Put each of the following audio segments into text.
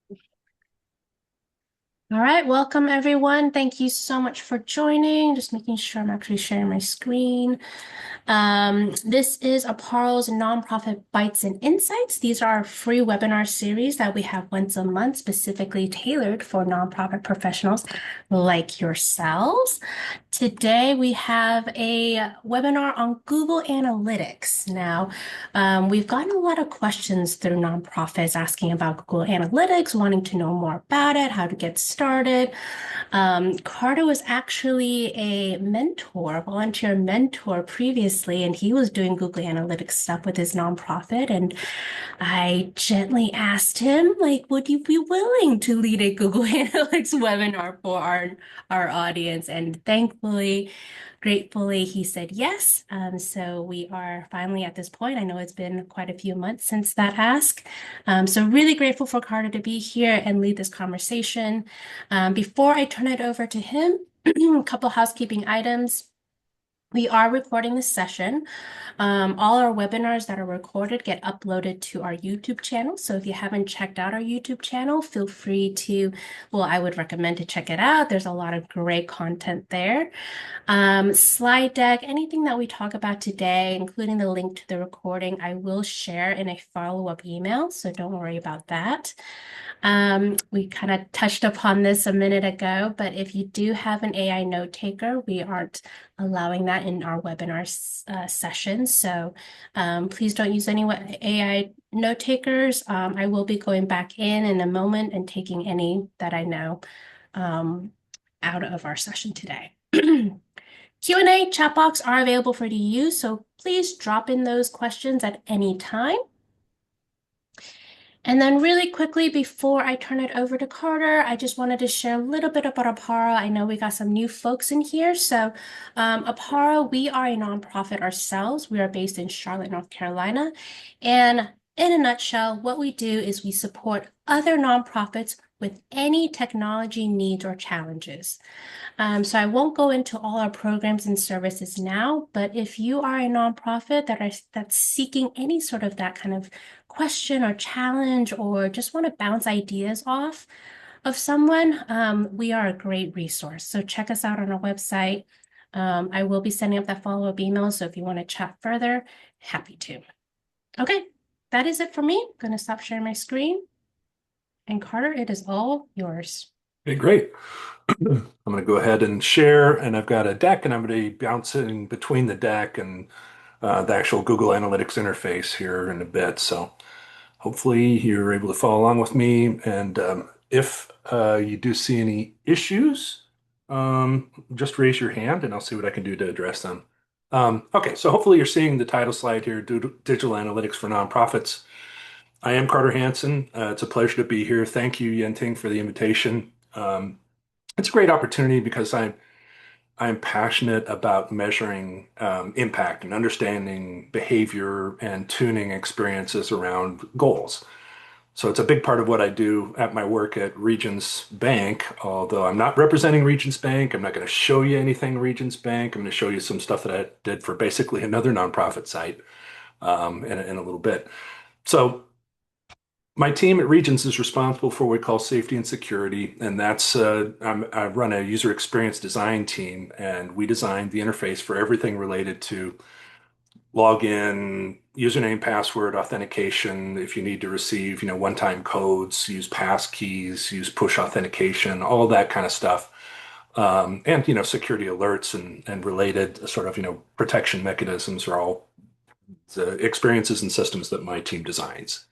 All right, welcome everyone. Thank you so much for joining. Just making sure I'm actually sharing my screen. This is Aparo's Nonprofit Bites and Insights. These are our free webinar series that we have once a month, specifically tailored for nonprofit professionals like yourselves. Today we have a webinar on Google Analytics. Now, we've gotten a lot of questions through nonprofits asking about Google Analytics, wanting to know more about it, how to get started. Carter was actually a mentor, volunteer mentor previously, and he was doing Google Analytics stuff with his nonprofit. And I gently asked him, like, would you be willing to lead a Google Analytics webinar for our audience? And thankfully, gratefully, he said yes. So we are finally at this point. I know it's been quite a few months since that ask. So really grateful for Carter to be here and lead this conversation. Before I turn it over to him, a couple housekeeping items. We are recording this session. All our webinars that are recorded get uploaded to our YouTube channel. So if you haven't checked out our YouTube channel, feel free to, well, I would recommend to check it out. There's a lot of great content there. Slide deck, anything that we talk about today, including the link to the recording, I will share in a follow-up email. So don't worry about that. We kind of touched upon this a minute ago, but if you do have an AI note taker, we aren't allowing that in our webinar sessions. So please don't use any AI note takers. I will be going back in a moment and taking any that I know out of our session today. Q&A chat box are available for you to use, so please drop in those questions at any time. And then really quickly, before I turn it over to Carter, I just wanted to share a little bit about Apara. I know we got some new folks in here. So Apara, we are a nonprofit ourselves. We are based in Charlotte, North Carolina. And in a nutshell, what we do is we support other nonprofits with any technology needs or challenges. So I won't go into all our programs and services now, but if you are a nonprofit that's seeking any sort of that kind of question or challenge or just want to bounce ideas off of someone, we are a great resource. So check us out on our website. I will be sending up that follow-up email, so if you want to chat further, happy to. Okay, that is it for me. I'm going to stop sharing my screen. And Carter, it is all yours. Okay, great. I'm going to go ahead and share, and I've got a deck, and I'm going to be bouncing between the deck and the actual Google Analytics interface here in a bit. So hopefully you're able to follow along with me. And if you do see any issues, just raise your hand, and I'll see what I can do to address them. Okay, so hopefully you're seeing the title slide here, Digital Analytics for Nonprofits. I am Carter Hansen. It's a pleasure to be here. Thank you, Yenting, for the invitation. It's a great opportunity because I'm passionate about measuring impact and understanding behavior and tuning experiences around goals. So it's a big part of what I do at my work at Regions Bank. Although I'm not representing Regions Bank, I'm not going to show you anything Regions Bank. I'm going to show you some stuff that I did for basically another nonprofit site in a little bit. So my team at Regions is responsible for what we call safety and security, and I run a user experience design team, and we design the interface for everything related to login, username, password, authentication. If you need to receive, one-time codes, use pass keys, use push authentication, all that kind of stuff, and security alerts and related sort of protection mechanisms are all the experiences and systems that my team designs.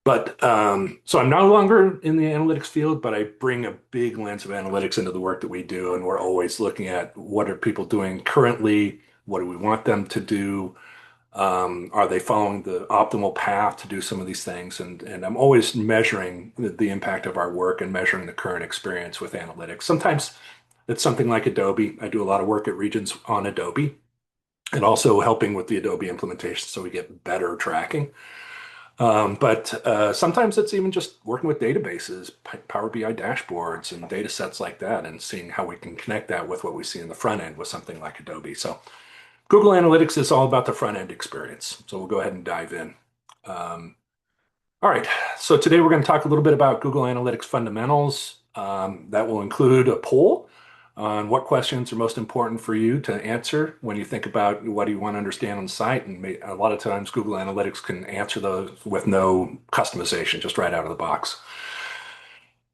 But so I'm no longer in the analytics field, but I bring a big lens of analytics into the work that we do. And we're always looking at what are people doing currently? What do we want them to do? Are they following the optimal path to do some of these things? And I'm always measuring the impact of our work and measuring the current experience with analytics. Sometimes it's something like Adobe. I do a lot of work at Regions on Adobe and also helping with the Adobe implementation so we get better tracking. But sometimes it's even just working with databases, Power BI dashboards, and data sets like that, and seeing how we can connect that with what we see in the front end with something like Adobe. So Google Analytics is all about the front end experience. So we'll go ahead and dive in. All All right, so today we're going to talk a little bit about Google Analytics fundamentals. That will include a poll on what questions are most important for you to answer when you think about what do you want to understand on the site. And a lot of times, Google Analytics can answer those with no customization, just right out of the box.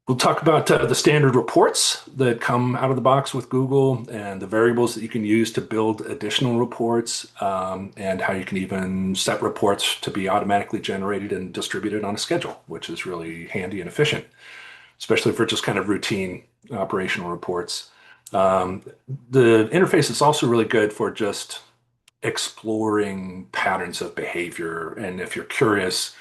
We'll talk about the standard reports that come out of the box with Google and the variables that you can use to build additional reports, and how you can even set reports to be automatically generated and distributed on a schedule, which is really handy and efficient, especially for just kind of routine operational reports. Um, the interface is also really good for just exploring patterns of behavior. And if you're curious,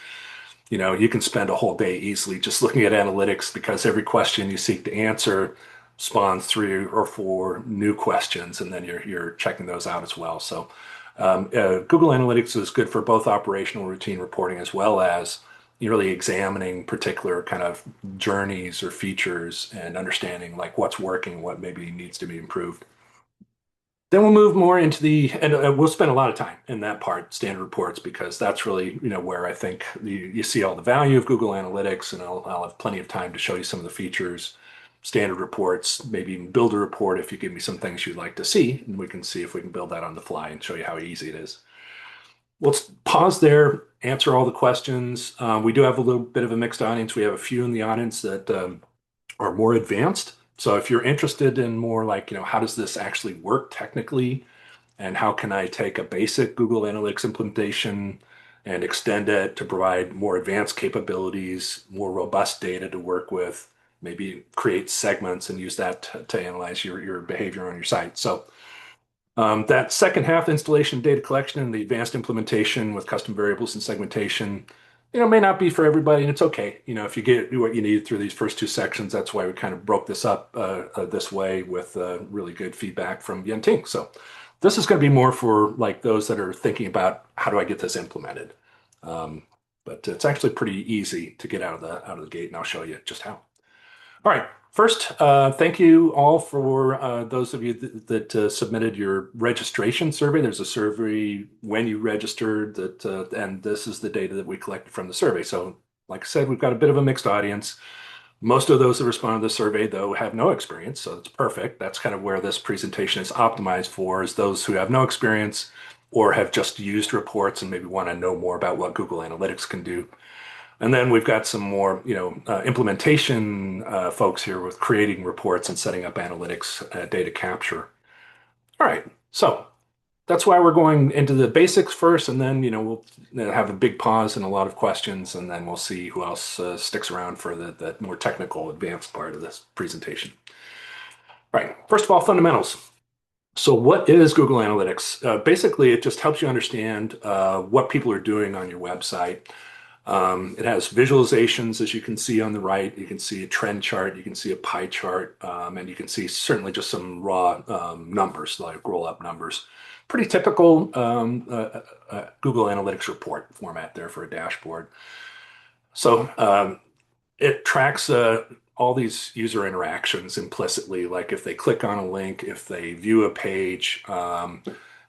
you can spend a whole day easily just looking at analytics because every question you seek to answer spawns 3 or 4 new questions, and then you're checking those out as well. So Google Analytics is good for both operational routine reporting as well as really examining particular kind of journeys or features and understanding like what's working, what maybe needs to be improved. Then we'll move more into and we'll spend a lot of time in that part, standard reports, because that's really, where I think you see all the value of Google Analytics, and I'll have plenty of time to show you some of the features, standard reports, maybe even build a report if you give me some things you'd like to see, and we can see if we can build that on the fly and show you how easy it is. Let's pause there, answer all the questions. We do have a little bit of a mixed audience. We have a few in the audience that are more advanced. So if you're interested in more like, how does this actually work technically? And how can I take a basic Google Analytics implementation and extend it to provide more advanced capabilities, more robust data to work with, maybe create segments and use that to analyze your behavior on your site. So that second half, installation, data collection, and the advanced implementation with custom variables and segmentation, may not be for everybody, and it's okay. If you get what you need through these first 2 sections, that's why we kind of broke this up this way with really good feedback from Yenting. So this is going to be more for like those that are thinking about how do I get this implemented. Um, but it's actually pretty easy to get out of the gate, and I'll show you just how. All right. First, thank you all for those of you that submitted your registration survey. There's a survey when you registered and this is the data that we collected from the survey. So, like I said, we've got a bit of a mixed audience. Most of those that responded to the survey, though, have no experience, so it's perfect. That's kind of where this presentation is optimized for, is those who have no experience or have just used reports and maybe want to know more about what Google Analytics can do. And then we've got some more, implementation folks here with creating reports and setting up analytics data capture. All right, so that's why we're going into the basics first, and then we'll have a big pause and a lot of questions, and then we'll see who else sticks around for the more technical, advanced part of this presentation. All right, first of all, fundamentals. So what is Google Analytics? Basically, it just helps you understand what people are doing on your website. It has visualizations, as you can see on the right. You can see a trend chart, you can see a pie chart, and you can see certainly just some raw numbers, like roll-up numbers. Pretty typical Google Analytics report format there for a dashboard. So it tracks all these user interactions implicitly, like if they click on a link, if they view a page,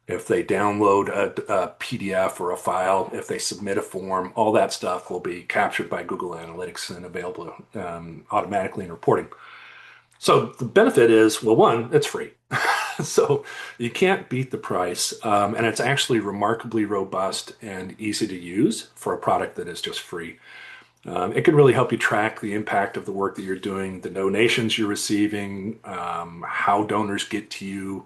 if they download a PDF or a file, if they submit a form, all that stuff will be captured by Google Analytics and available automatically in reporting. So the benefit is, well, one, it's free. So you can't beat the price. And it's actually remarkably robust and easy to use for a product that is just free. It can really help you track the impact of the work that you're doing, the donations you're receiving, how donors get to you,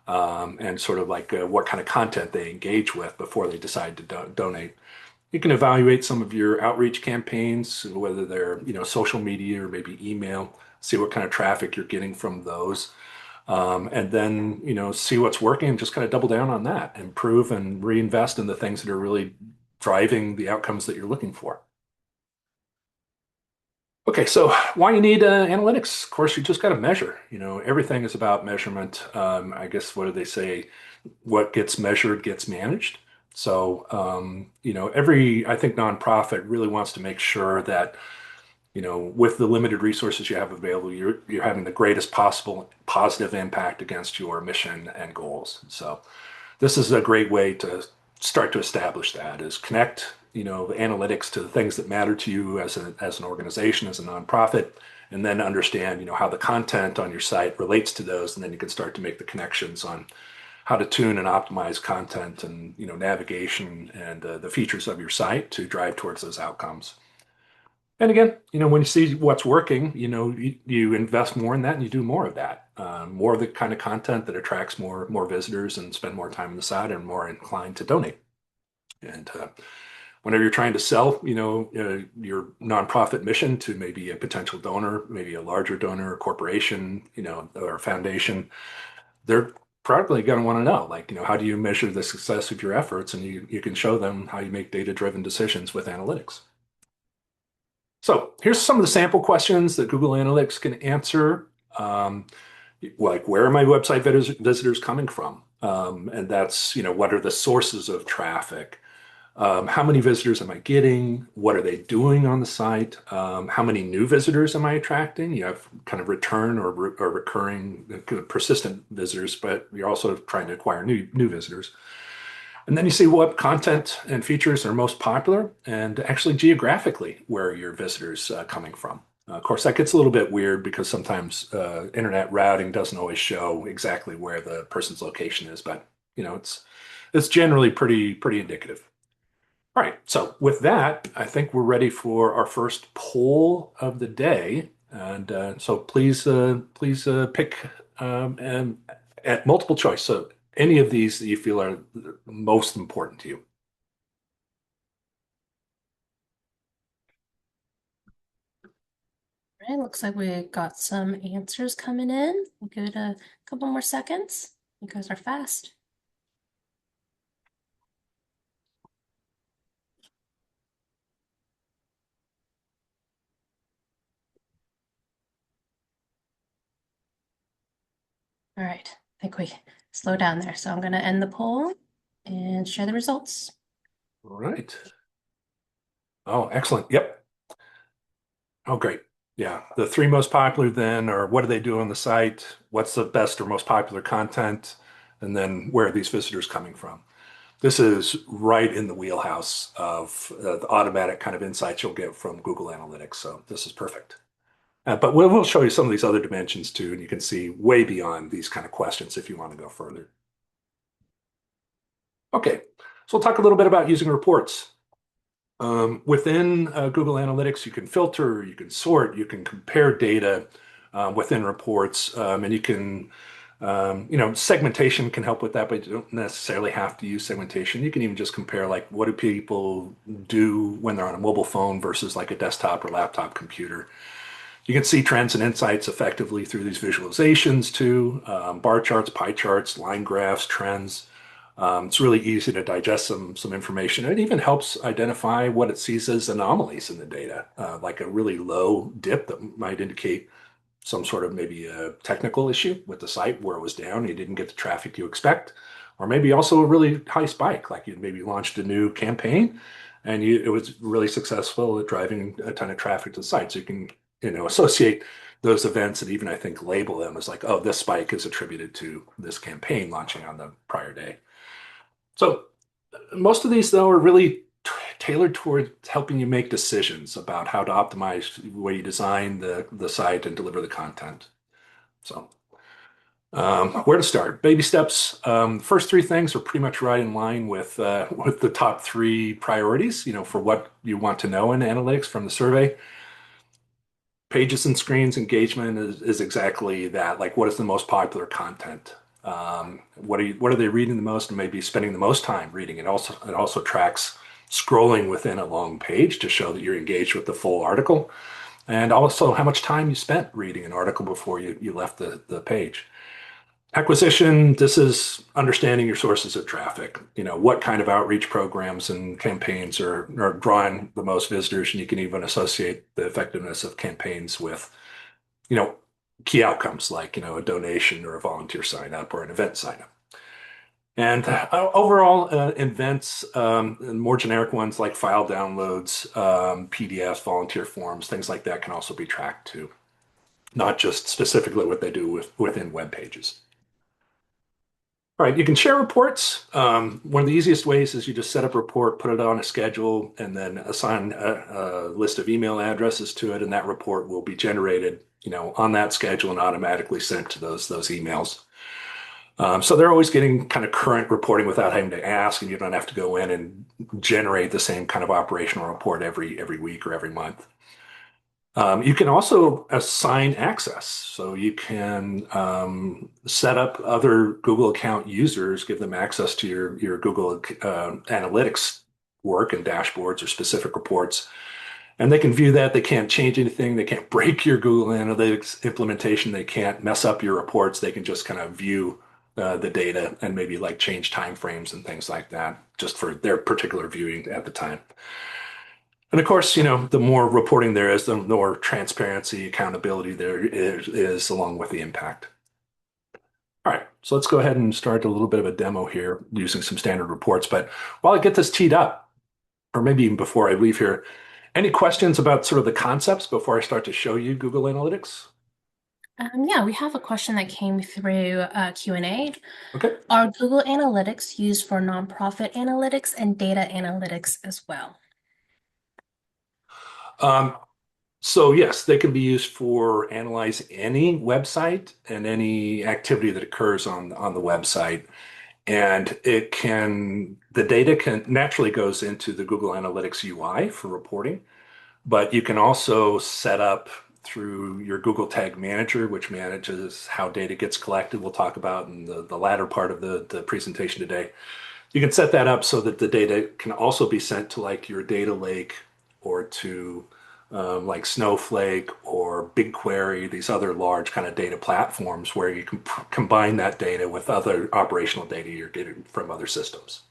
and sort of like what kind of content they engage with before they decide to donate. You can evaluate some of your outreach campaigns, whether they're social media or maybe email, see what kind of traffic you're getting from those, and then see what's working and just kind of double down on that, improve and reinvest in the things that are really driving the outcomes that you're looking for. Okay, so why you need analytics? Of course, you just got to measure. Everything is about measurement. I guess what do they say? What gets measured gets managed. So, I think nonprofit really wants to make sure that, with the limited resources you have available, you're having the greatest possible positive impact against your mission and goals. So, this is a great way to start to establish that: is connect analytics to the things that matter to you as an organization, as a nonprofit, and then understand, how the content on your site relates to those, and then you can start to make the connections on how to tune and optimize content and, navigation and the features of your site to drive towards those outcomes. And again, when you see what's working, you invest more in that and you do more of that. More of the kind of content that attracts more visitors and spend more time on the site and more inclined to donate. And whenever you're trying to sell, your nonprofit mission to maybe a potential donor, maybe a larger donor, a corporation, or a foundation, they're probably going to want to know, like, how do you measure the success of your efforts? And you can show them how you make data-driven decisions with analytics. So here's some of the sample questions that Google Analytics can answer. Um, like, where are my website visitors coming from? And that's, what are the sources of traffic? How many visitors am I getting? What are they doing on the site? How many new visitors am I attracting? You have kind of return or recurring, kind of persistent visitors, but you're also trying to acquire new visitors. And then you see what content and features are most popular and actually geographically where are your visitors coming from. Of course, that gets a little bit weird because sometimes internet routing doesn't always show exactly where the person's location is, but it's generally pretty indicative. All right, so with that, I think we're ready for our first poll of the day, and so please pick and at multiple choice. So any of these that you feel are most important to you. All right, looks like we got some answers coming in. We'll give it a couple more seconds. You guys are fast. All right, I think we slow down there. So I'm going to end the poll and share the results. All right. Oh, excellent. Yep. Oh, great. Yeah, the three most popular then are what do they do on the site? What's the best or most popular content? And then where are these visitors coming from? This is right in the wheelhouse of the automatic kind of insights you'll get from Google Analytics. So this is perfect. But we'll show you some of these other dimensions too, and you can see way beyond these kind of questions if you want to go further. Okay, so we'll talk a little bit about using reports. Within Google Analytics, you can filter, you can sort, you can compare data within reports, and you can segmentation can help with that, but you don't necessarily have to use segmentation. You can even just compare, like, what do people do when they're on a mobile phone versus like a desktop or laptop computer. You can see trends and insights effectively through these visualizations too, bar charts, pie charts, line graphs, trends. It's really easy to digest some information. It even helps identify what it sees as anomalies in the data, like a really low dip that might indicate some sort of maybe a technical issue with the site where it was down, you didn't get the traffic you expect, or maybe also a really high spike, like you maybe launched a new campaign and it was really successful at driving a ton of traffic to the site. So you can, associate those events and even I think label them as like, oh, this spike is attributed to this campaign launching on the prior day. So most of these though are really tailored towards helping you make decisions about how to optimize the way you design the site and deliver the content. So, where to start? Baby steps. First three things are pretty much right in line with the top three priorities. For what you want to know in analytics from the survey. Pages and screens engagement is exactly that. Like, what is the most popular content? What are they reading the most and maybe spending the most time reading? It also tracks scrolling within a long page to show that you're engaged with the full article, and also how much time you spent reading an article before you left the page. Acquisition, this is understanding your sources of traffic. What kind of outreach programs and campaigns are drawing the most visitors, and you can even associate the effectiveness of campaigns with, you know, key outcomes like, a donation or a volunteer sign up or an event sign up. And overall, events, and more generic ones like file downloads, PDFs, volunteer forms, things like that can also be tracked too, not just specifically what they do within web pages. All right, you can share reports. One of the easiest ways is you just set up a report, put it on a schedule, and then assign a list of email addresses to it, and that report will be generated, on that schedule and automatically sent to those emails. So they're always getting kind of current reporting without having to ask, and you don't have to go in and generate the same kind of operational report every week or every month. You can also assign access. So you can set up other Google account users, give them access to your Google Analytics work and dashboards or specific reports. And they can view that. They can't change anything. They can't break your Google Analytics implementation. They can't mess up your reports. They can just kind of view the data and maybe like change timeframes and things like that just for their particular viewing at the time. And of course, the more reporting there is, the more transparency, accountability there is along with the impact. All right, so let's go ahead and start a little bit of a demo here using some standard reports. But while I get this teed up, or maybe even before I leave here, any questions about sort of the concepts before I start to show you Google Analytics? Yeah, we have a question that came through Q&A. Okay. Are Google Analytics used for nonprofit analytics and data analytics as well? Um, so yes, they can be used for analyze any website and any activity that occurs on the website. And the data can naturally goes into the Google Analytics UI for reporting, but you can also set up through your Google Tag Manager, which manages how data gets collected. We'll talk about in the latter part of the presentation today. You can set that up so that the data can also be sent to like your data lake or to like Snowflake or BigQuery, these other large kind of data platforms where you can combine that data with other operational data you're getting from other systems.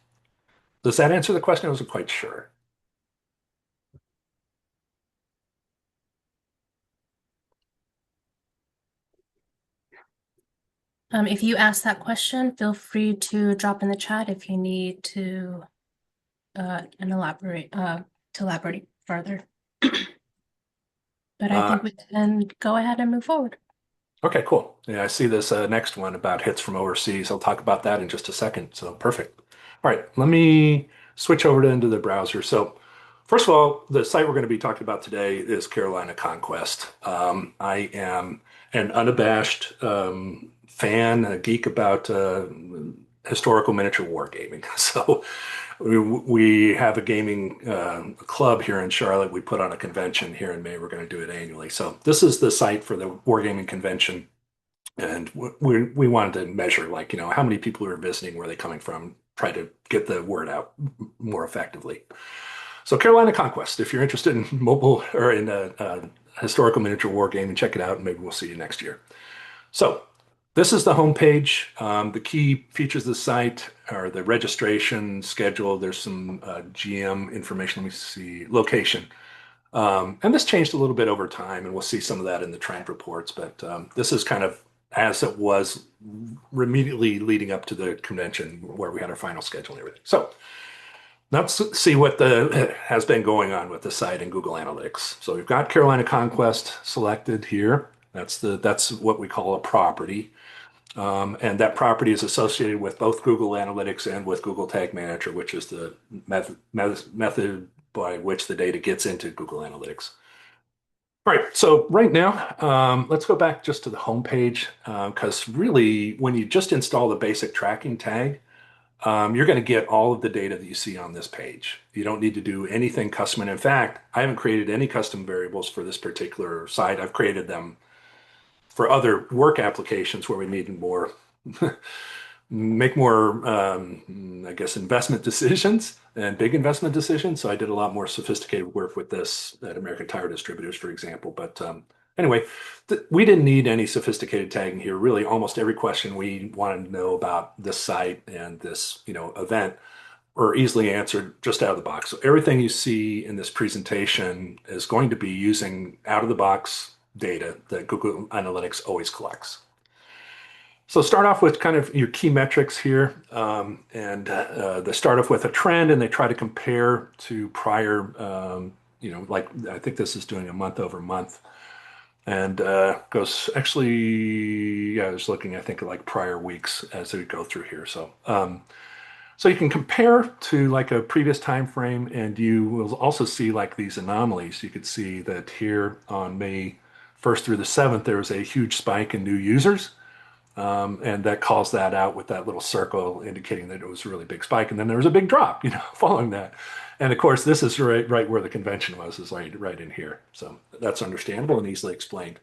Does that answer the question? I wasn't quite sure. If you ask that question, feel free to drop in the chat if you need and elaborate further. But I Uh, think we can go ahead and move forward. okay, cool. Yeah, I see this next one about hits from overseas. I'll talk about that in just a second. So perfect. All right, let me switch over into the browser. So first of all, the site we're going to be talking about today is Carolina Conquest. I am an unabashed fan, a geek about historical miniature wargaming. So we have a gaming club here in Charlotte. We put on a convention here in May. We're going to do it annually. So this is the site for the wargaming convention. And we wanted to measure, like, how many people are visiting, where are they coming from, try to get the word out more effectively. So Carolina Conquest, if you're interested in mobile or in a historical miniature war game, check it out, and maybe we'll see you next year. So this is the homepage. The key features of the site are the registration schedule. There's some GM information. Let me see, location. And this changed a little bit over time, and we'll see some of that in the trend reports. But this is kind of as it was immediately leading up to the convention where we had our final schedule and everything. So let's see what has been going on with the site in Google Analytics. So we've got Carolina Conquest selected here. That's what we call a property. And that property is associated with both Google Analytics and with Google Tag Manager, which is the method by which the data gets into Google Analytics. All right, so right now, let's go back just to the home page because really, when you just install the basic tracking tag, you're going to get all of the data that you see on this page. You don't need to do anything custom. And in fact, I haven't created any custom variables for this particular site. I've created them for other work applications where we need more make more, I guess, investment decisions and big investment decisions. So I did a lot more sophisticated work with this at American Tire Distributors, for example. But anyway, we didn't need any sophisticated tagging here. Really, almost every question we wanted to know about this site and this, event are easily answered just out of the box. So everything you see in this presentation is going to be using out of the box data that Google Analytics always collects. So start off with kind of your key metrics here, and they start off with a trend, and they try to compare to prior, like I think this is doing a month over month. and goes actually, yeah, I was looking, I think, at like prior weeks as we go through here. So you can compare to like a previous time frame, and you will also see like these anomalies. You could see that here on May 1st through the 7th, there was a huge spike in new users. And that calls that out with that little circle indicating that it was a really big spike. And then there was a big drop, following that. And of course, this is right where the convention was, is right in here. So that's understandable and easily explained.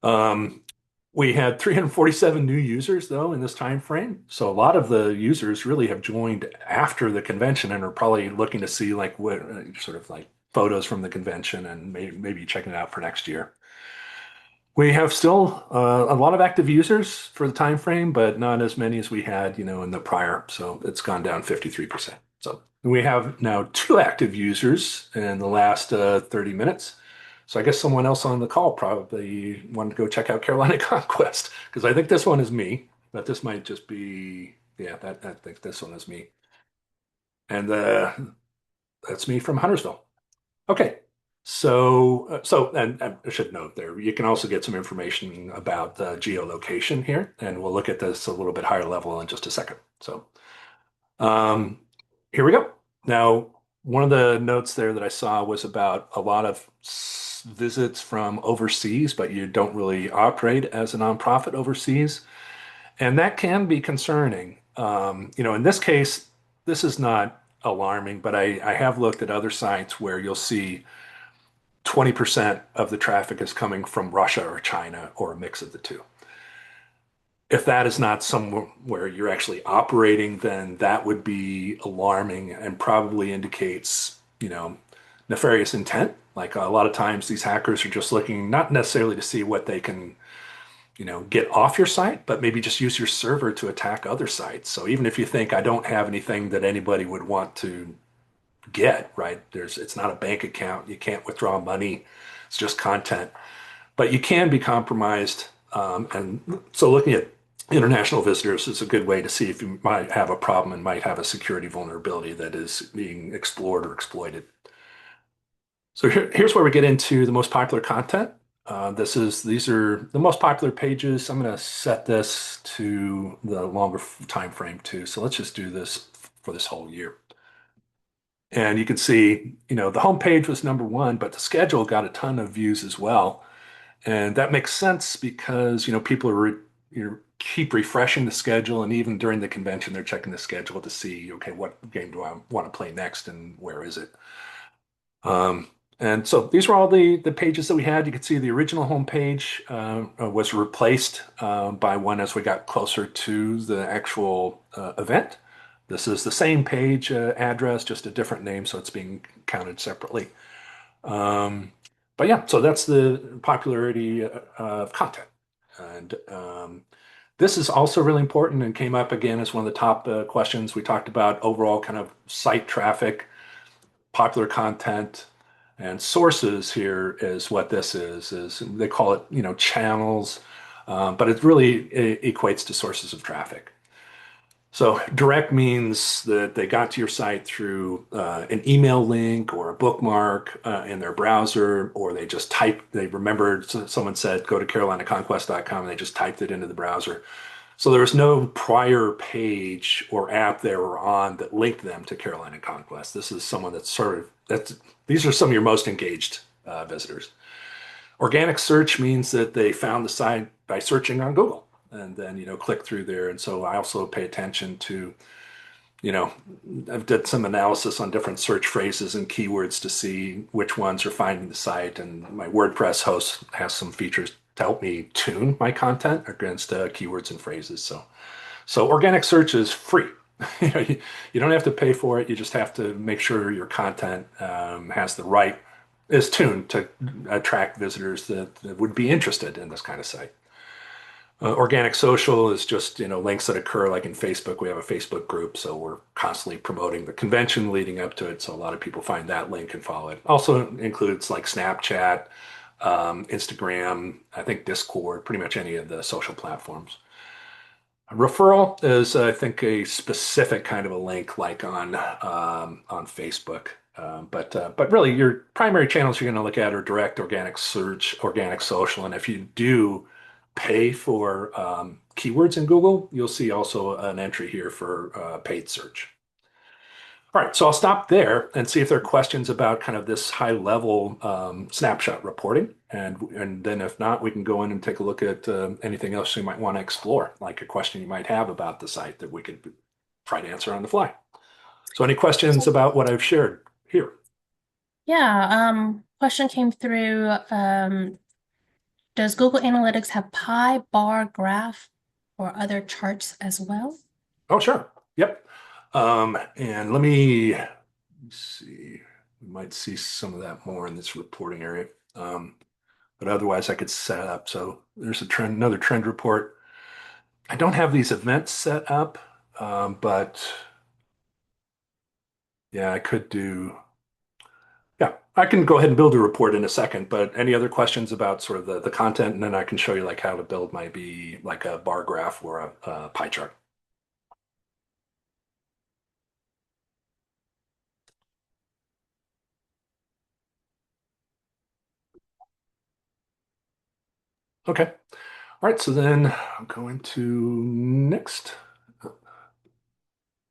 Um, we had 347 new users though in this time frame. So a lot of the users really have joined after the convention and are probably looking to see like what sort of like photos from the convention and maybe checking it out for next year. We have still a lot of active users for the time frame, but not as many as we had, in the prior. So it's gone down 53%. So we have now two active users in the last 30 minutes. So I guess someone else on the call probably wanted to go check out Carolina Conquest because I think this one is me, but this might just be, yeah, I think this one is me. And that's me from Huntersville. Okay. And I should note there, you can also get some information about the geolocation here, and we'll look at this a little bit higher level in just a second. Um, Here we go. Now, one of the notes there that I saw was about a lot of visits from overseas, but you don't really operate as a nonprofit overseas. And that can be concerning. In this case, this is not alarming, but I have looked at other sites where you'll see 20% of the traffic is coming from Russia or China or a mix of the two. If that is not somewhere you're actually operating, then that would be alarming and probably indicates, nefarious intent. Like a lot of times these hackers are just looking not necessarily to see what they can, get off your site, but maybe just use your server to attack other sites. So even if you think I don't have anything that anybody would want to get, right? It's not a bank account. You can't withdraw money. It's just content. But you can be compromised. And so looking at international visitors is a good way to see if you might have a problem and might have a security vulnerability that is being explored or exploited. So here's where we get into the most popular content. These are the most popular pages. I'm going to set this to the longer time frame too. So let's just do this for this whole year. And you can see, the homepage was number one, but the schedule got a ton of views as well. And that makes sense because, people keep refreshing the schedule. And even during the convention, they're checking the schedule to see, okay, what game do I want to play next and where is it? Um, and so these were all the pages that we had. You could see the original homepage was replaced by one as we got closer to the actual event. This is the same page address, just a different name, so it's being counted separately. Um, but yeah, so that's the popularity of content. And this is also really important and came up again as one of the top questions. We talked about overall kind of site traffic, popular content, and sources here is what this is they call it, channels, but it really equates to sources of traffic. So direct means that they got to your site through an email link or a bookmark in their browser, or they remembered someone said go to carolinaconquest.com and they just typed it into the browser. So there was no prior page or app they were on that linked them to Carolina Conquest. This is someone these are some of your most engaged visitors. Organic search means that they found the site by searching on Google and then, click through there. And so I also pay attention to, you know, I've did some analysis on different search phrases and keywords to see which ones are finding the site. And my WordPress host has some features to help me tune my content against keywords and phrases. So organic search is free. You don't have to pay for it. You just have to make sure your content is tuned to attract visitors that would be interested in this kind of site. Organic social is just, links that occur like in Facebook. We have a Facebook group, so we're constantly promoting the convention leading up to it. So a lot of people find that link and follow it. Also includes like Snapchat, Instagram, I think Discord, pretty much any of the social platforms. A referral is, I think, a specific kind of a link like on Facebook. But really, your primary channels you're going to look at are direct, organic search, organic social, and if you do pay for keywords in Google, you'll see also an entry here for paid search. All right, so I'll stop there and see if there are questions about kind of this high level snapshot reporting. And then if not, we can go in and take a look at anything else you might want to explore, like a question you might have about the site that we could try to answer on the fly. So any questions So, about what I've shared here? yeah, question came through. Does Google Analytics have pie, bar, graph, or other charts as well? Oh, sure. Yep. And let me see. We might see some of that more in this reporting area. But otherwise, I could set up. So there's a trend, another trend report. I don't have these events set up, but yeah, I could do. Yeah, I can go ahead and build a report in a second. But any other questions about sort of the content, and then I can show you like how to build might be like a bar graph or a pie chart. Okay. All right. So then I'm going to next.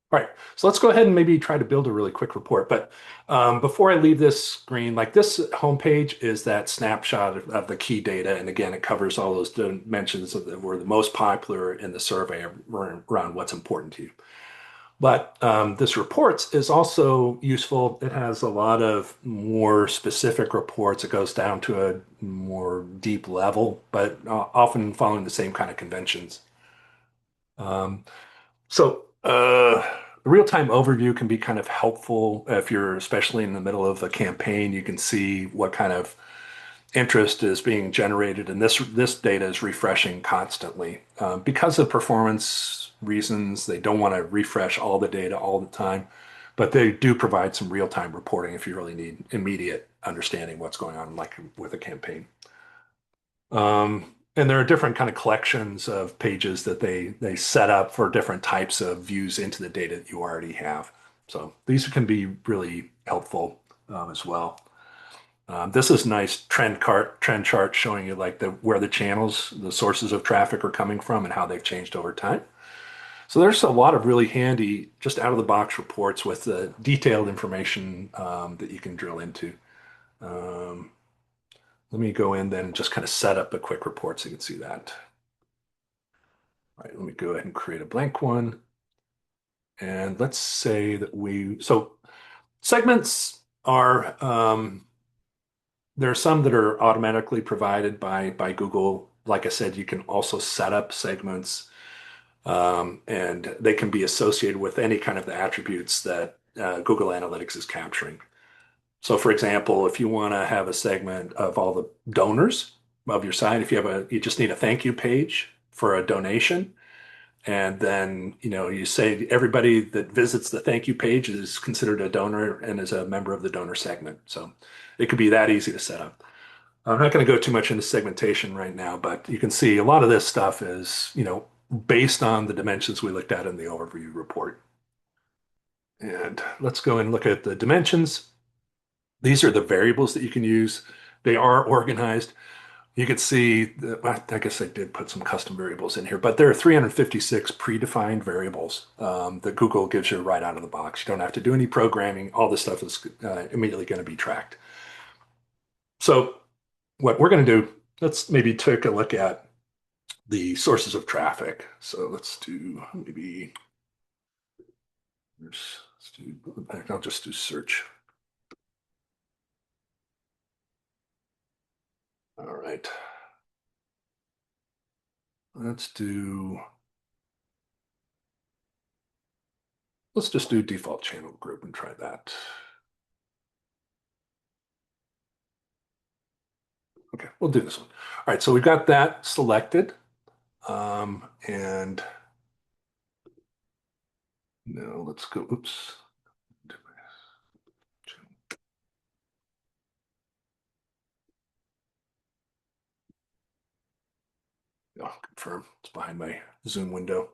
All right, so let's go ahead and maybe try to build a really quick report. But before I leave this screen, like this homepage is that snapshot of the key data. And again, it covers all those dimensions that were the most popular in the survey around what's important to you. But this reports is also useful. It has a lot of more specific reports. It goes down to a more deep level, but often following the same kind of conventions. Um, so, a real-time overview can be kind of helpful if you're especially in the middle of a campaign. You can see what kind of interest is being generated, and this data is refreshing constantly. Because of performance reasons, they don't want to refresh all the data all the time, but they do provide some real-time reporting if you really need immediate understanding what's going on, like with a campaign. And there are different kind of collections of pages that they set up for different types of views into the data that you already have. So these can be really helpful as well. This is nice trend chart showing you like where the channels, the sources of traffic are coming from and how they've changed over time. So there's a lot of really handy, just out of the box reports with the detailed information that you can drill into. Um, Let me go in then and just kind of set up a quick report so you can see that. All right, let me go ahead and create a blank one. And let's say that so segments are, there are some that are automatically provided by Google. Like I said, you can also set up segments, and they can be associated with any kind of the attributes that Google Analytics is capturing. So for example, if you want to have a segment of all the donors of your site, if you just need a thank you page for a donation, and then you say everybody that visits the thank you page is considered a donor and is a member of the donor segment. So it could be that easy to set up. I'm not going to go too much into segmentation right now, but you can see a lot of this stuff is, based on the dimensions we looked at in the overview report. And let's go and look at the dimensions. These are the variables that you can use. They are organized. You can see, I guess I did put some custom variables in here, but there are 356 predefined variables that Google gives you right out of the box. You don't have to do any programming. All this stuff is immediately going to be tracked. So what we're going to do, let's maybe take a look at the sources of traffic. So let's do maybe, I'll just do search. All right. Let's do, let's just do default channel group and try that. Okay, we'll do this one. All right, so we've got that selected. And now let's go, oops. Oh, confirm, it's behind my Zoom window.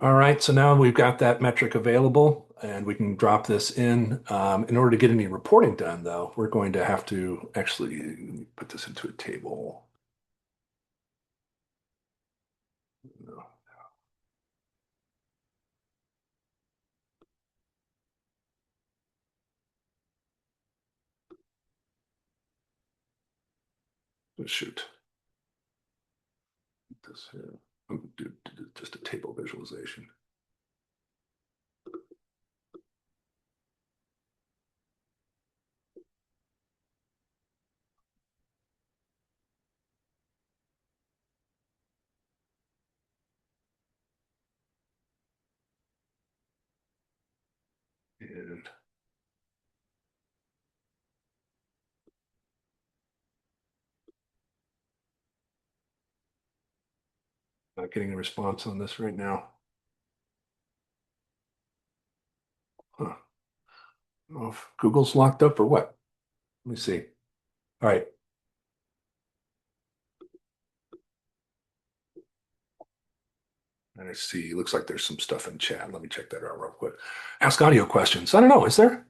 All right, so now we've got that metric available. and we can drop this in. In order to get any reporting done, though, we're going to have to actually put this into a table. No, shoot. This here. Do just a table visualization. And not getting a response on this right now. Huh. I don't know if Google's locked up or what. Let me see. All right. And I see, looks like there's some stuff in chat. Let me check that out real quick. Ask audio questions. I don't know. Is there?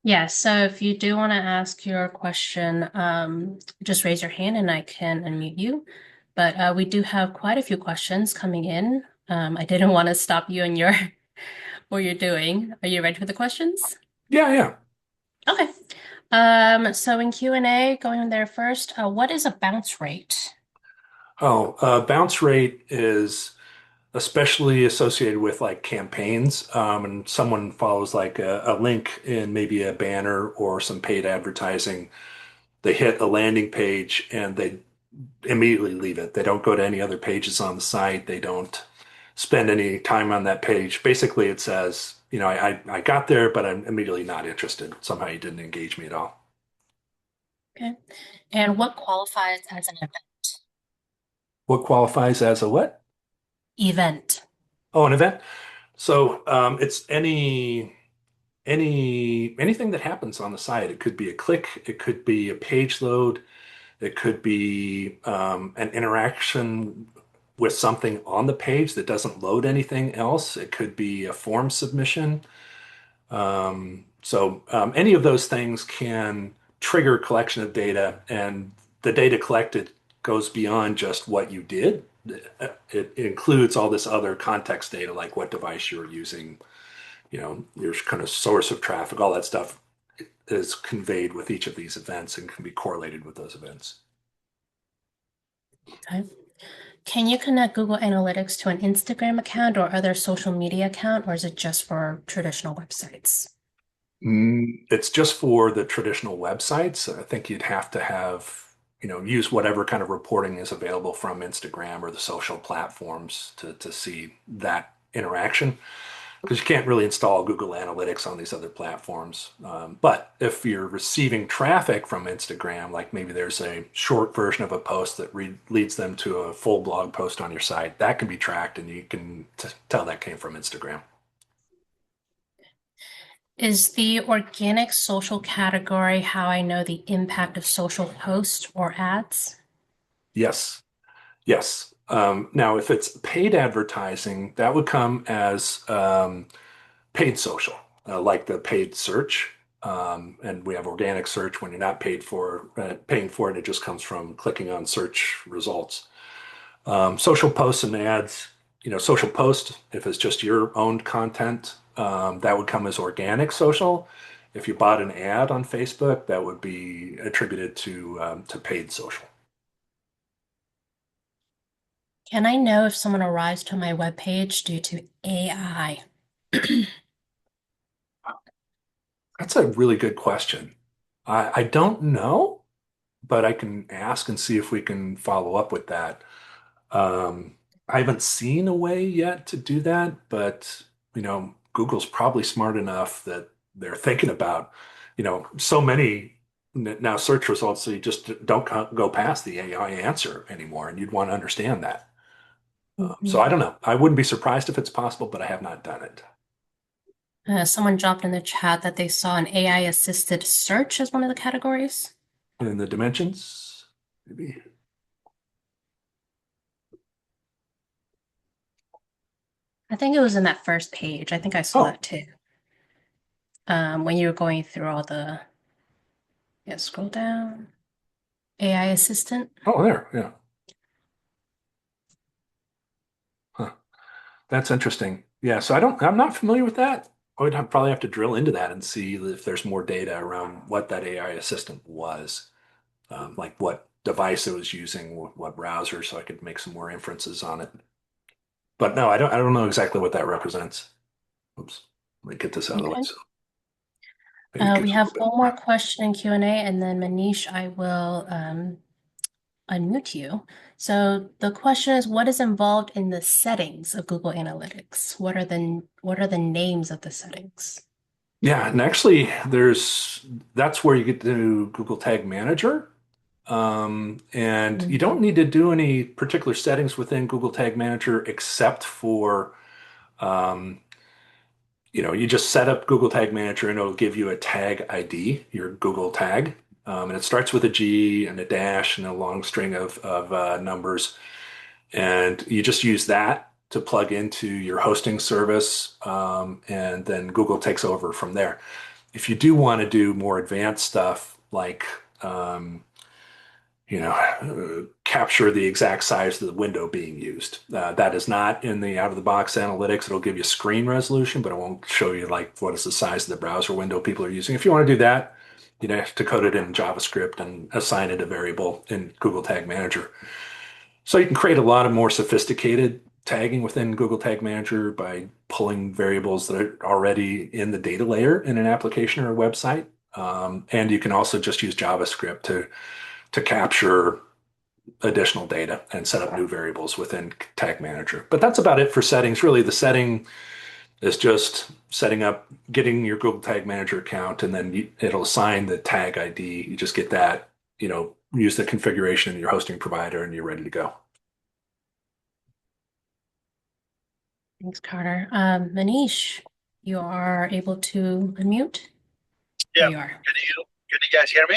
Yeah, so if you do want to ask your question, just raise your hand and I can unmute you. But we do have quite a few questions coming in. I didn't want to stop you in your what you're doing. Are you ready for the questions? Yeah, yeah. Okay. So in Q&A, going there first, what is a bounce rate? Oh, bounce rate is especially associated with like campaigns. And someone follows like a link in maybe a banner or some paid advertising. They hit a landing page and they immediately leave it. They don't go to any other pages on the site. They don't spend any time on that page. Basically, it says, I got there, but I'm immediately not interested. Somehow you didn't engage me at all. Okay. And what qualifies as an event? What qualifies as a what? Event. Oh, an event. So it's anything that happens on the site. It could be a click, it could be a page load, it could be an interaction with something on the page that doesn't load anything else. It could be a form submission. So any of those things can trigger collection of data, and the data collected goes beyond just what you did. It includes all this other context data, like what device you're using, your kind of source of traffic, all that stuff is conveyed with each of these events and can be correlated with those events. Okay. Can you connect Google Analytics to an Instagram account or other social media account, or is it just for traditional websites? It's just for the traditional websites. I think you'd have to use whatever kind of reporting is available from Instagram or the social platforms to see that interaction. Because you can't really install Google Analytics on these other platforms. But if you're receiving traffic from Instagram, like maybe there's a short version of a post that leads them to a full blog post on your site, that can be tracked and you can tell that came from Instagram. Is the organic social category how I know the impact of social posts or ads? Yes, yes. Now, if it's paid advertising, that would come as paid social, like the paid search. And we have organic search when you're not paying for it. It just comes from clicking on search results. Social posts and ads, social post, if it's just your owned content, that would come as organic social. If you bought an ad on Facebook, that would be attributed to paid social. Can I know if someone arrives to my webpage due to AI? That's a really good question. I don't know, but I can ask and see if we can follow up with that. Um, I haven't seen a way yet to do that, but Google's probably smart enough that they're thinking about, so many now search results, so you just don't go past the AI answer anymore, and you'd want to understand that. So Mhm. I don't know. I wouldn't be surprised if it's possible, but I have not done it. Someone dropped in the chat that they saw an AI assisted search as one of the categories. And the dimensions, maybe. I think it was in that first page. I think I saw Oh, that too. When you were going through all the, yeah, scroll down. AI assistant. oh, there, yeah. Huh. That's interesting. Yeah, so I'm not familiar with that. Probably have to drill into that and see if there's more data around what that AI assistant was, like what device it was using, what browser, so I could make some more inferences on it. But no, I don't know exactly what that represents. Oops. Let me get this out of the way Okay. so maybe it We gives a little have bit one more more. question in Q&A, and then Manish, I will unmute you. So the question is, what is involved in the settings of Google Analytics? What are the names of the settings? Yeah, and actually that's where you get to Google Tag Manager. And you don't Mhm. need to do any particular settings within Google Tag Manager except for um, you just set up Google Tag Manager and it'll give you a tag ID, your Google tag. And it starts with a G and a dash and a long string of numbers. And you just use that to plug into your hosting service. And then Google takes over from there. If you do want to do more advanced stuff like capture the exact size of the window being used. That is not in the out of the box analytics. It'll give you screen resolution, but it won't show you like what is the size of the browser window people are using. If you want to do that, you'd have to code it in JavaScript and assign it a variable in Google Tag Manager. So you can create a lot of more sophisticated tagging within Google Tag Manager by pulling variables that are already in the data layer in an application or a website. And you can also just use JavaScript to capture additional data and set up new variables within Tag Manager. But that's about it for settings. Really, the setting is just setting up, getting your Google Tag Manager account, and then it'll assign the tag ID. You just get that, use the configuration in your hosting provider, and you're ready to go. Thanks, Carter. Manish, you are able to unmute. There Yeah. you are. Can you guys hear me?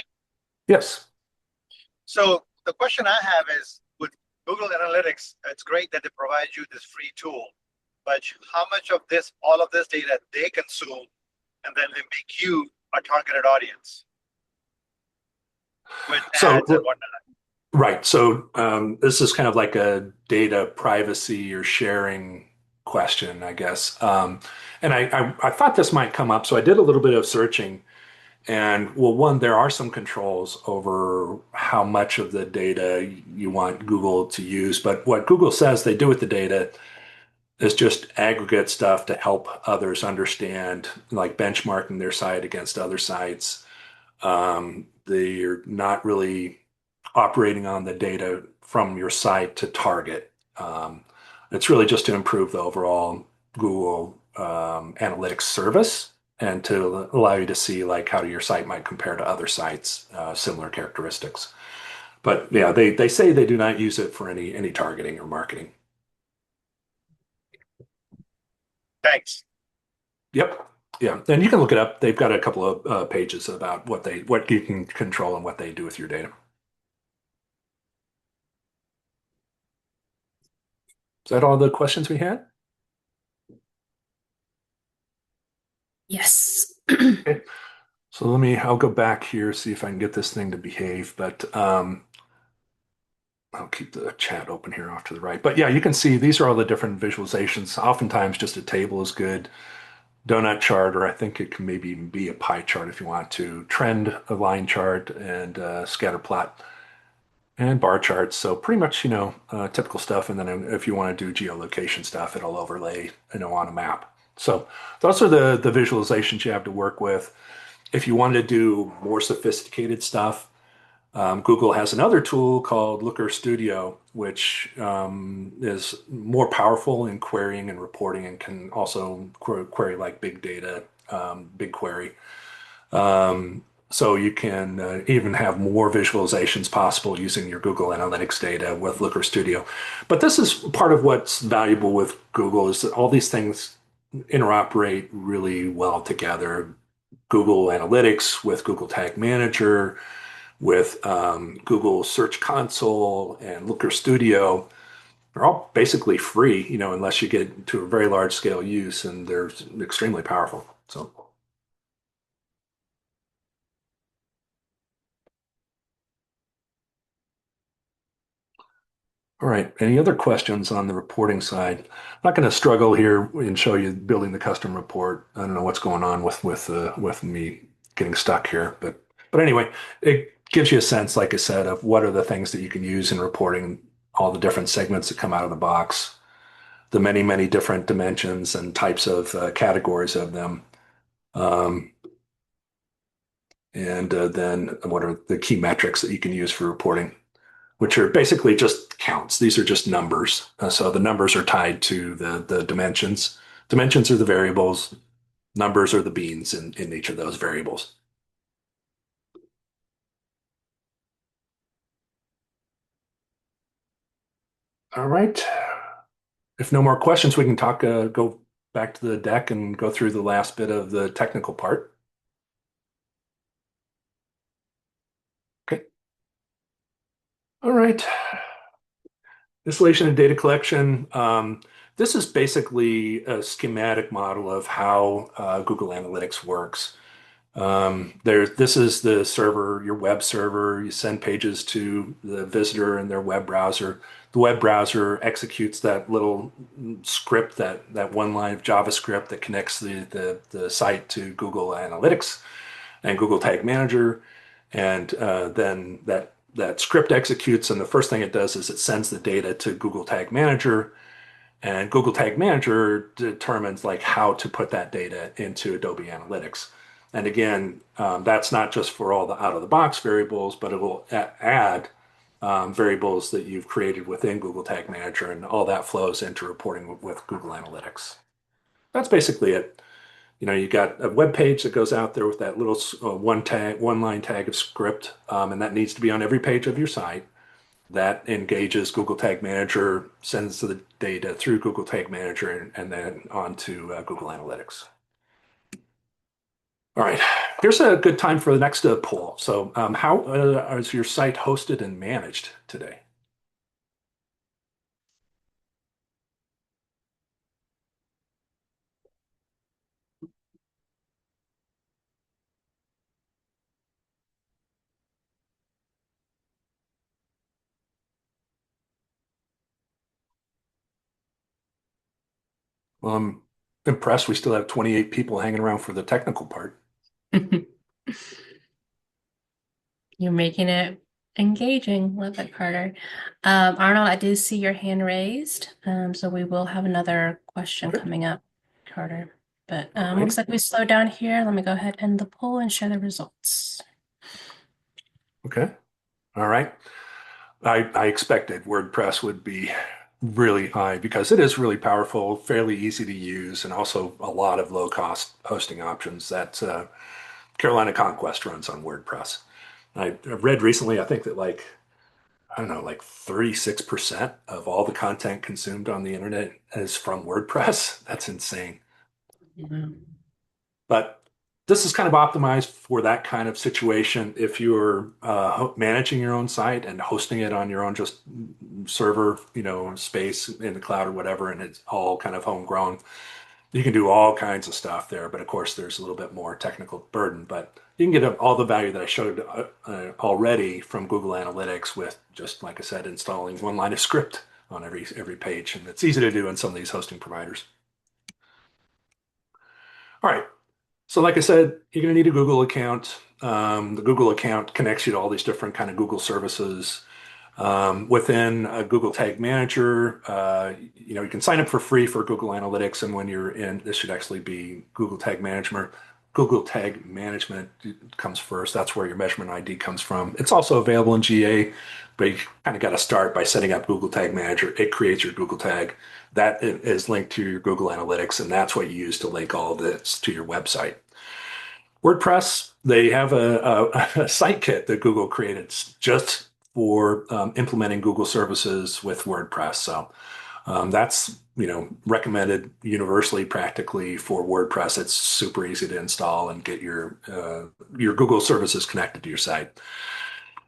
Yes. So the question I have is with Google Analytics, it's great that they provide you this free tool, but how much of all of this data they consume, and then they make you a targeted audience with ads and So, whatnot? right. So, this is kind of like a data privacy or sharing question, I guess. And I thought this might come up, so I did a little bit of searching. And well, one, there are some controls over how much of the data you want Google to use. But what Google says they do with the data is just aggregate stuff to help others understand, like benchmarking their site against other sites. They're not really operating on the data from your site to target. It's really just to improve the overall Google analytics service and to allow you to see like how your site might compare to other sites, similar characteristics. But yeah, they say they do not use it for any targeting or marketing. Thanks. Yep. Yeah, and you can look it up. They've got a couple of pages about what you can control and what they do with your data. Is that all the questions we had? Yes. Okay. So I'll go back here, see if I can get this thing to behave, but I'll keep the chat open here off to the right. But yeah, you can see these are all the different visualizations. Oftentimes just a table is good. Donut chart, or I think it can maybe even be a pie chart if you want to. Trend, a line chart, and scatter plot and bar charts. So pretty much, typical stuff. And then if you want to do geolocation stuff, it'll overlay, on a map. So those are the visualizations you have to work with. If you wanted to do more sophisticated stuff, Google has another tool called Looker Studio, which is more powerful in querying and reporting and can also query like big data, BigQuery. So you can even have more visualizations possible using your Google Analytics data with Looker Studio. But this is part of what's valuable with Google is that all these things interoperate really well together. Google Analytics with Google Tag Manager, with Google Search Console and Looker Studio. they're all basically free, unless you get to a very large scale use, and they're extremely powerful. So, all right. Any other questions on the reporting side? I'm not going to struggle here and show you building the custom report. I don't know what's going on with me getting stuck here, but anyway, it gives you a sense, like I said, of what are the things that you can use in reporting, all the different segments that come out of the box, the many different dimensions and types of categories of them. Um, and then what are the key metrics that you can use for reporting, which are basically just counts. These are just numbers. So the numbers are tied to the dimensions. Dimensions are the variables. Numbers are the beans in each of those variables. All right. If no more questions, we can go back to the deck and go through the last bit of the technical part. Okay. All right. Installation and data collection. This is basically a schematic model of how Google Analytics works. This is the server, your web server. You send pages to the visitor in their web browser. The web browser executes that little script, that one line of JavaScript that connects the site to Google Analytics and Google Tag Manager, and then that script executes, and the first thing it does is it sends the data to Google Tag Manager, and Google Tag Manager determines like how to put that data into Adobe Analytics. And again, that's not just for all the out of the box variables, but it will add variables that you've created within Google Tag Manager, and all that flows into reporting with Google Analytics. That's basically it. You got a web page that goes out there with that little one line tag of script, and that needs to be on every page of your site. That engages Google Tag Manager, sends the data through Google Tag Manager, and then on to Google Analytics. All right, here's a good time for the next poll. So, how is your site hosted and managed today? Well, I'm impressed we still have 28 people hanging around for the technical part. You're making it engaging a little bit, Carter. Arnold, I do see your hand raised, so we will have another question Okay. coming up, Carter. But All right. looks like we slowed down here. Let me go ahead and end the poll and share the results. Okay. All right. I expected WordPress would be really high because it is really powerful, fairly easy to use, and also a lot of low-cost hosting options. That Carolina Conquest runs on WordPress. I read recently, I think that I don't know, like 36% of all the content consumed on the internet is from WordPress. That's insane. Mhm. But this is kind of optimized for that kind of situation. If you're managing your own site and hosting it on your own just server, space in the cloud or whatever, and it's all kind of homegrown, you can do all kinds of stuff there. But of course, there's a little bit more technical burden. But you can get all the value that I showed already from Google Analytics with just, like I said, installing one line of script on every page, and it's easy to do in some of these hosting providers. All right. So like I said, you're going to need a Google account. The Google account connects you to all these different kind of Google services. Within a Google Tag Manager, you can sign up for free for Google Analytics, and when you're in, this should actually be Google Tag Management. Google Tag Management comes first. That's where your measurement ID comes from. It's also available in GA, but you kind of got to start by setting up Google Tag Manager. It creates your Google Tag. That is linked to your Google Analytics, and that's what you use to link all this to your website. WordPress, they have a site kit that Google created just for implementing Google services with WordPress. So that's recommended universally, practically for WordPress. It's super easy to install and get your Google services connected to your site.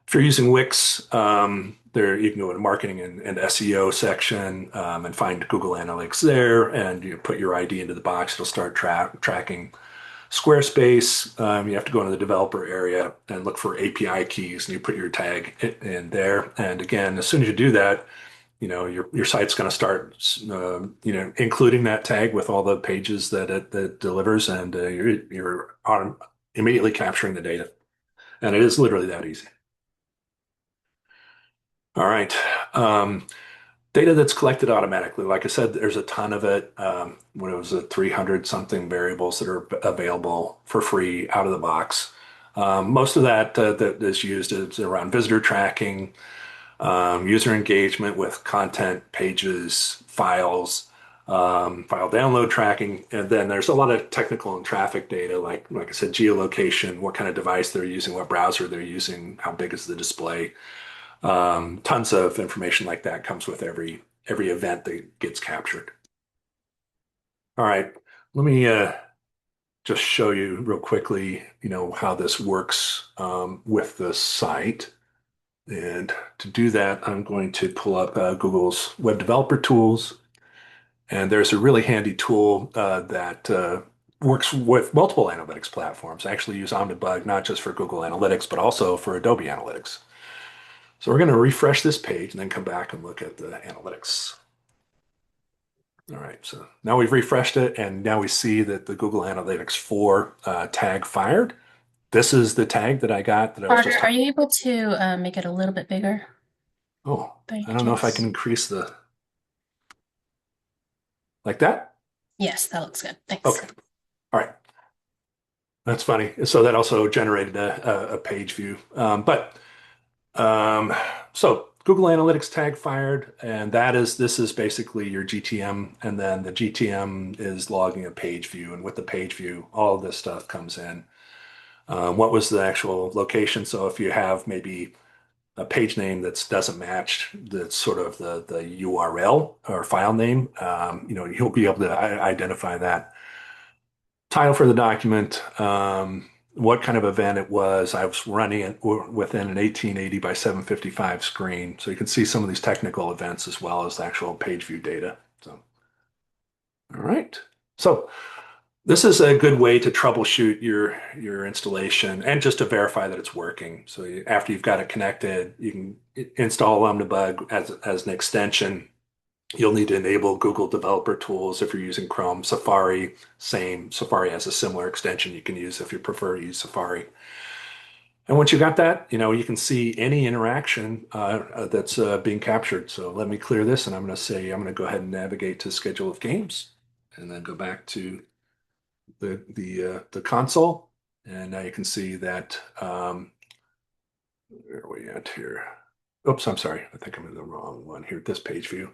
If you're using Wix, there you can go to marketing and SEO section and find Google Analytics there, and you put your ID into the box. It'll start tracking Squarespace. You have to go into the developer area and look for API keys, and you put your tag in there. And again, as soon as you do that, your site's going to start including that tag with all the pages that delivers, and you're immediately capturing the data. And it is literally that easy. All right. Um, Data that's collected automatically. Like I said, there's a ton of it. When it was 300 something variables that are available for free out of the box. Most of that is used is around visitor tracking, user engagement with content, pages, files, file download tracking, and then there's a lot of technical and traffic data, like I said, geolocation, what kind of device they're using, what browser they're using, how big is the display. Tons of information like that comes with every event that gets captured. All right, let me just show you real quickly, how this works with the site. And to do that, I'm going to pull up Google's Web Developer Tools. And there's a really handy tool that works with multiple analytics platforms. I actually use Omnibug not just for Google Analytics, but also for Adobe Analytics. So we're going to refresh this page and then come back and look at the analytics. All right, so now we've refreshed it, and now we see that the Google Analytics 4 tag fired. This is the tag that I got that I was Carter, just are talking. you able to make it a little bit bigger Oh, by I any don't know if I can chance? increase like that. Yes, that looks good. Thanks. Okay, all right. That's funny. So that also generated a page view. Um, so Google Analytics tag fired, and this is basically your GTM, and then the GTM is logging a page view, and with the page view, all of this stuff comes in. What was the actual location? So if you have maybe a page name that doesn't match that's sort of the URL or file name, you'll be able to identify that. Title for the document, what kind of event it was. I was running it within an 1880 by 755 screen. So you can see some of these technical events as well as the actual page view data. So, all right. So this is a good way to troubleshoot your installation and just to verify that it's working. So after you've got it connected, you can install Omnibug as an extension. You'll need to enable Google Developer Tools if you're using Chrome. Safari, same. Safari has a similar extension you can use if you prefer to use Safari. And once you got that, you can see any interaction that's being captured. So let me clear this, and I'm going to go ahead and navigate to schedule of games, and then go back to the console, and now you can see that. Where are we at here? Oops, I'm sorry. I think I'm in the wrong one here. This page view.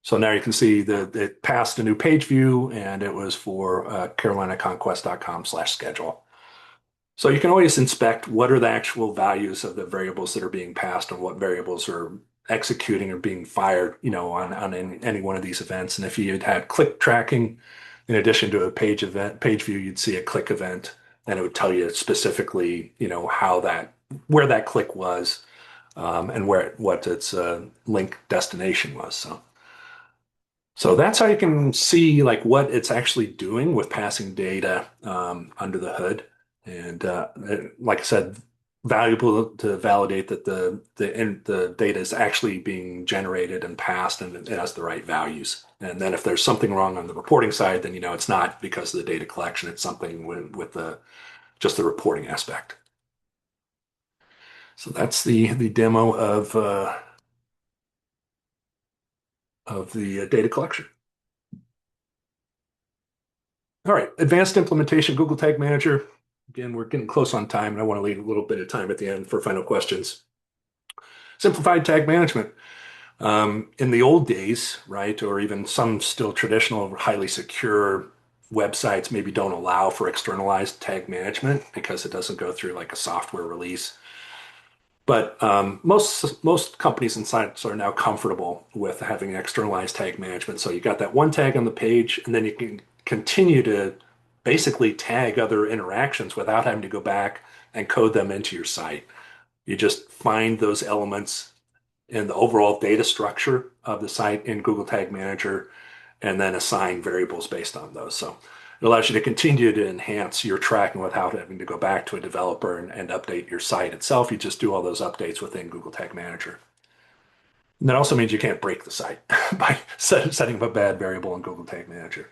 So now you can see that it passed a new page view, and it was for carolinaconquest.com/schedule. So you can always inspect what are the actual values of the variables that are being passed and what variables are executing or being fired, on any one of these events. And if you had click tracking, in addition to a page view, you'd see a click event, and it would tell you specifically, where that click was, and what its link destination was. So that's how you can see like what it's actually doing with passing data under the hood. And like I said, valuable to validate that the data is actually being generated and passed and it has the right values. And then if there's something wrong on the reporting side, then it's not because of the data collection. It's something with just the reporting aspect. So that's the demo of the data collection. All right, advanced implementation, Google Tag Manager. Again, we're getting close on time, and I want to leave a little bit of time at the end for final questions. Simplified tag management. In the old days, right, or even some still traditional, highly secure websites maybe don't allow for externalized tag management because it doesn't go through like a software release. But most companies and sites are now comfortable with having externalized tag management. So you got that one tag on the page, and then you can continue to basically tag other interactions without having to go back and code them into your site. You just find those elements in the overall data structure of the site in Google Tag Manager and then assign variables based on those. So it allows you to continue to enhance your tracking without having to go back to a developer and update your site itself. You just do all those updates within Google Tag Manager. And that also means you can't break the site by setting up a bad variable in Google Tag Manager.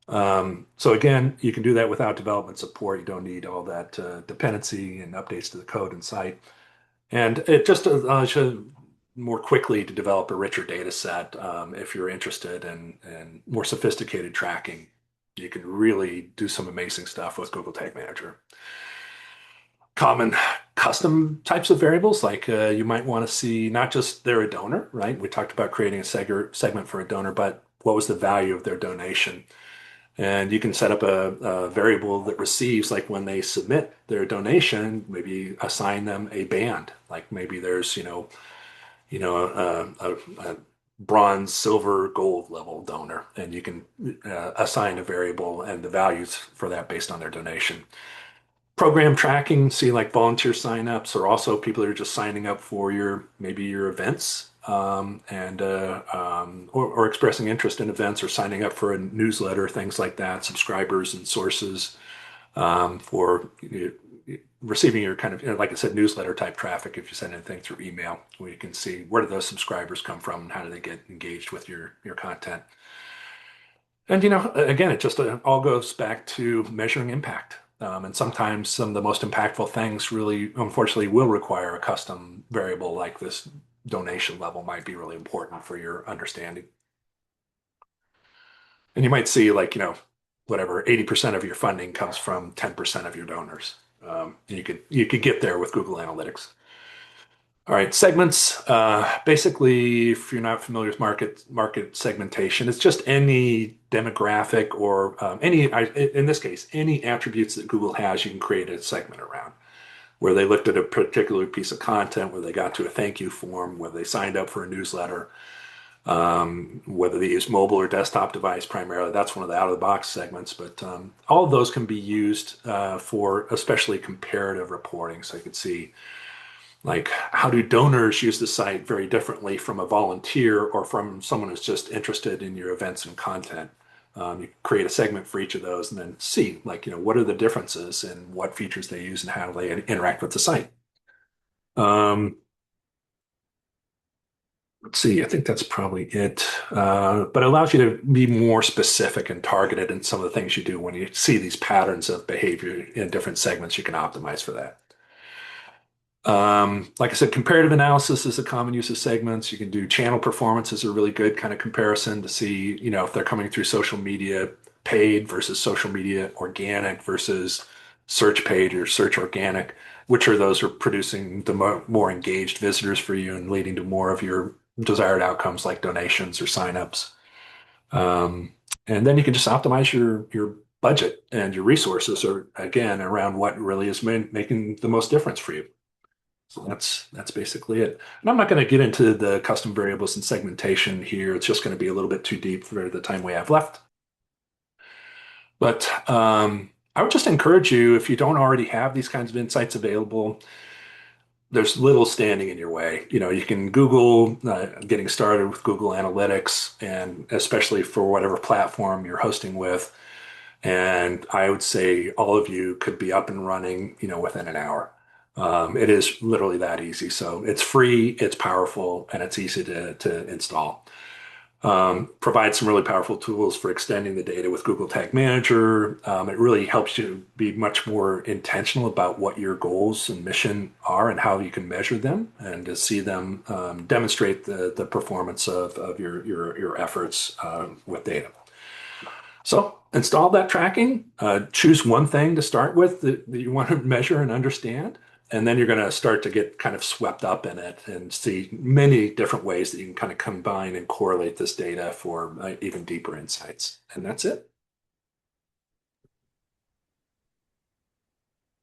So again, you can do that without development support. You don't need all that dependency and updates to the code and site. And it just allows you more quickly to develop a richer data set. If you're interested in more sophisticated tracking, you can really do some amazing stuff with Google Tag Manager. Common custom types of variables, like you might want to see not just they're a donor, right? We talked about creating a segment for a donor, but what was the value of their donation? And you can set up a variable that receives, like when they submit their donation, maybe assign them a band. Like maybe there's, a bronze, silver, gold level donor, and you can assign a variable and the values for that based on their donation. Program tracking, see like volunteer signups, or also people that are just signing up for maybe your events, or expressing interest in events or signing up for a newsletter, things like that, subscribers and sources, for receiving your kind of, like I said, newsletter type traffic. If you send anything through email, where you can see where do those subscribers come from and how do they get engaged with your content. And again, it just all goes back to measuring impact. And sometimes some of the most impactful things really, unfortunately, will require a custom variable like this donation level might be really important for your understanding. And you might see like, whatever, 80% of your funding comes from 10% of your donors. And you could get there with Google Analytics. All right, segments. Basically, if you're not familiar with market segmentation, it's just any demographic or in this case, any attributes that Google has, you can create a segment around. Where they looked at a particular piece of content, where they got to a thank you form, where they signed up for a newsletter, whether they use mobile or desktop device primarily. That's one of the out-of-the-box segments, but all of those can be used for especially comparative reporting. So you can see like how do donors use the site very differently from a volunteer or from someone who's just interested in your events and content. You create a segment for each of those and then see like, what are the differences and what features they use and how they interact with the site. Let's see, I think that's probably it. But it allows you to be more specific and targeted in some of the things you do when you see these patterns of behavior in different segments, you can optimize for that. Like I said, comparative analysis is a common use of segments. You can do channel performance is a really good kind of comparison to see, if they're coming through social media paid versus social media organic versus search paid or search organic. Which are those are producing the more engaged visitors for you and leading to more of your desired outcomes like donations or signups. And then you can just optimize your budget and your resources, or again, around what really is making the most difference for you. So that's basically it. And I'm not going to get into the custom variables and segmentation here. It's just going to be a little bit too deep for the time we have left. But I would just encourage you, if you don't already have these kinds of insights available, there's little standing in your way. You can Google getting started with Google Analytics, and especially for whatever platform you're hosting with. And I would say all of you could be up and running, within an hour. It is literally that easy. So it's free, it's powerful, and it's easy to install. Provides some really powerful tools for extending the data with Google Tag Manager. It really helps you be much more intentional about what your goals and mission are and how you can measure them and to see them demonstrate the performance of your efforts with data. So install that tracking, choose one thing to start with that you want to measure and understand, and then you're going to start to get kind of swept up in it and see many different ways that you can kind of combine and correlate this data for even deeper insights. And that's it.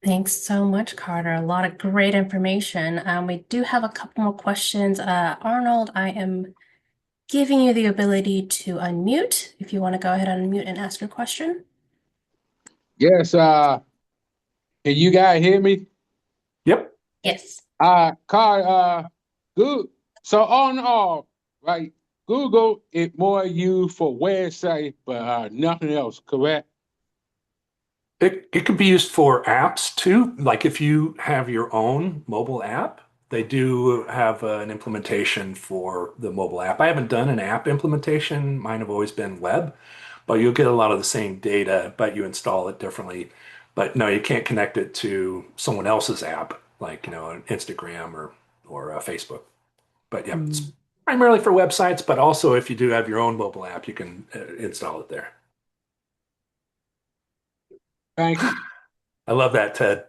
Thanks so much, Carter. A lot of great information. We do have a couple more questions. Arnold, I am giving you the ability to unmute if you want to go ahead and unmute and ask your question. Yes, can you guys hear me? Yep. Yes. Carl, good. So all in all, right, Google is more used for website, but nothing else, correct? It can be used for apps too. Like if you have your own mobile app, they do have an implementation for the mobile app. I haven't done an app implementation. Mine have always been web, but you'll get a lot of the same data, but you install it differently. But no, you can't connect it to someone else's app, like, an Instagram or Facebook. But yeah, it's Mm, primarily for websites, but also if you do have your own mobile app, you can install it there. Thank you. I love that, Ted.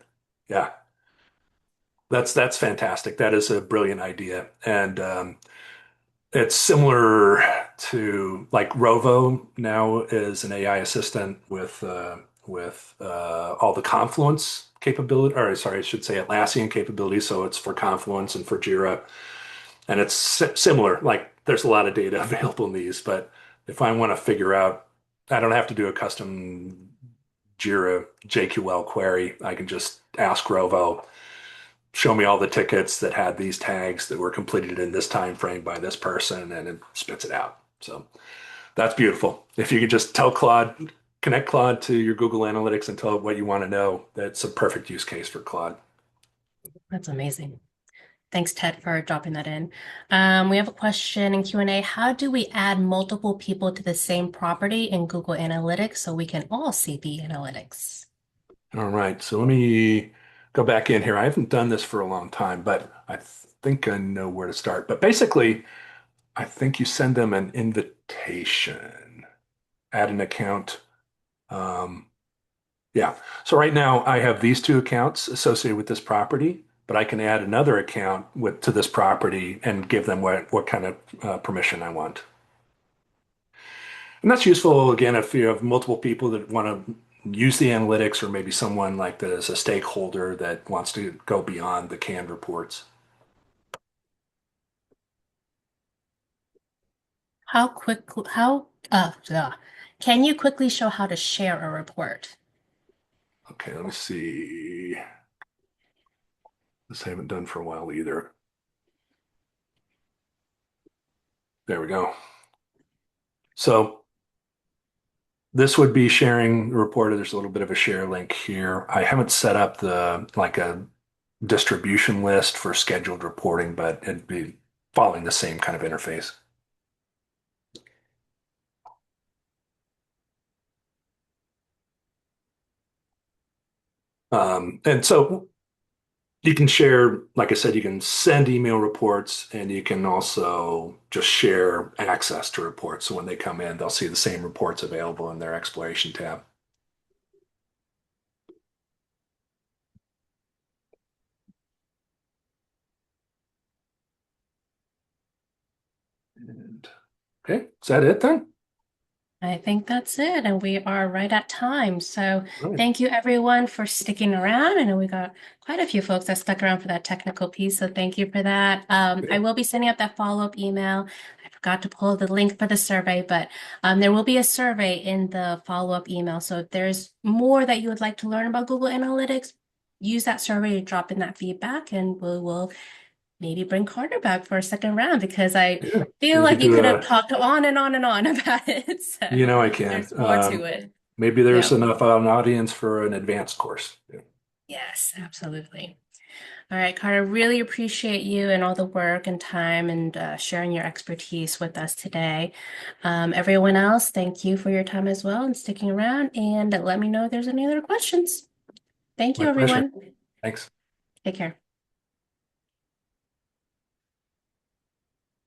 Yeah. That's fantastic. That is a brilliant idea, and it's similar to like Rovo now is an AI assistant with all the Confluence capability, or sorry, I should say Atlassian capability. So it's for Confluence and for Jira, and it's similar. Like there's a lot of data available in these, but if I want to figure out, I don't have to do a custom Jira JQL query. I can just ask Rovo show me all the tickets that had these tags that were completed in this time frame by this person, and it spits it out. So that's beautiful. If you could just tell Claude, connect Claude to your Google Analytics and tell it what you want to know, that's a perfect use case for Claude. that's amazing. Thanks, Ted, for dropping that in. We have a question in Q&A. How do we add multiple people to the same property in Google Analytics so we can all see the analytics? All right, so let me go back in here. I haven't done this for a long time, but I think I know where to start. But basically, I think you send them an invitation, add an account. Um, Yeah. So right now I have these two accounts associated with this property, but I can add another account with to this property and give them what kind of permission I want. And that's useful again if you have multiple people that want to use the analytics, or maybe someone like that is a stakeholder that wants to go beyond the canned reports. How quick, how, can you quickly show how to share a report? Okay, let me see. This I haven't done for a while either. There we go. So this would be sharing the report. There's a little bit of a share link here. I haven't set up the like a distribution list for scheduled reporting, but it'd be following the same kind of interface. And so you can share, like I said, you can send email reports and you can also just share access to reports. So when they come in, they'll see the same reports available in their exploration tab. And, okay, is that it then? I think that's it, and we are right at time. So Right. thank you everyone for sticking around. I know we got quite a few folks that stuck around for that technical piece, so thank you for that. I Okay. will be sending out that follow-up email. I forgot to pull the link for the survey, but there will be a survey in the follow-up email. So if there's more that you would like to learn about Google Analytics, use that survey to drop in that feedback, and we will maybe bring Carter back for a second round because I Yeah. feel We like could you do could have a, talked on and on and on about it. you So know, I can. there's more to it. Maybe there's Yeah. enough of an audience for an advanced course. Yeah. Yes, absolutely. All right, Carter, really appreciate you and all the work and time and sharing your expertise with us today. Everyone else, thank you for your time as well and sticking around. And let me know if there's any other questions. Thank My you, pleasure. everyone. Thanks. Take care.